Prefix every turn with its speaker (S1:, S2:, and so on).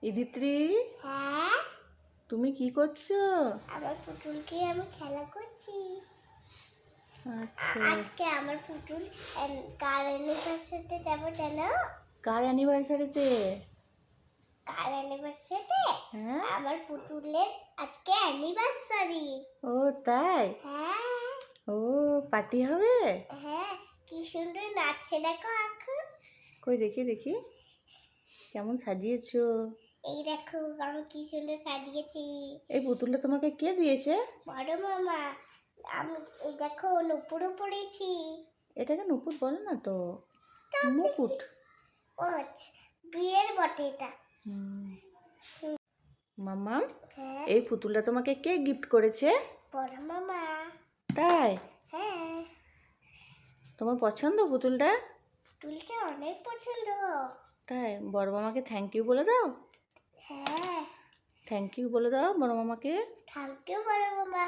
S1: ইদিত্রি,
S2: হ্যাঁ,
S1: তুমি কি করছো?
S2: আমার পুতুলকে আমি খেলা করছি।
S1: আচ্ছা,
S2: আজকে আমার পুতুল কার অ্যানিভার্সারিতে যাবো জানো?
S1: কার অ্যানিভার্সারিতে?
S2: কার অ্যানিভার্সারিতে?
S1: হ্যাঁ,
S2: আমার পুতুলের আজকে অ্যানিভার্সারি।
S1: ও তাই?
S2: হ্যাঁ
S1: ও, পার্টি হবে?
S2: হ্যাঁ, কি সুন্দর নাচছে দেখো এখন।
S1: কই দেখি দেখি, কেমন সাজিয়েছো?
S2: এই দেখো আমি কি সুন্দর সাজিয়েছি।
S1: এই পুতুলটা তোমাকে কে দিয়েছে?
S2: বড় মামা, আমি এই দেখো নুপুরও পড়েছি।
S1: এটাকে নুপুর বলে না তো, মুকুট।
S2: ও আচ্ছা, বিয়ের বটে এটা।
S1: মামা,
S2: হ্যাঁ,
S1: এই পুতুলটা তোমাকে কে গিফট করেছে?
S2: বড় মামা।
S1: তাই?
S2: হ্যাঁ,
S1: তোমার পছন্দ পুতুলটা?
S2: পুতুলটা অনেক পছন্দ।
S1: তাই? বড় মামাকে থ্যাংক ইউ বলে দাও।
S2: হ্যাঁ,
S1: থ্যাংক ইউ বলে দাও বড় মামাকে।
S2: থ্যাংক ইউ বড় মামা।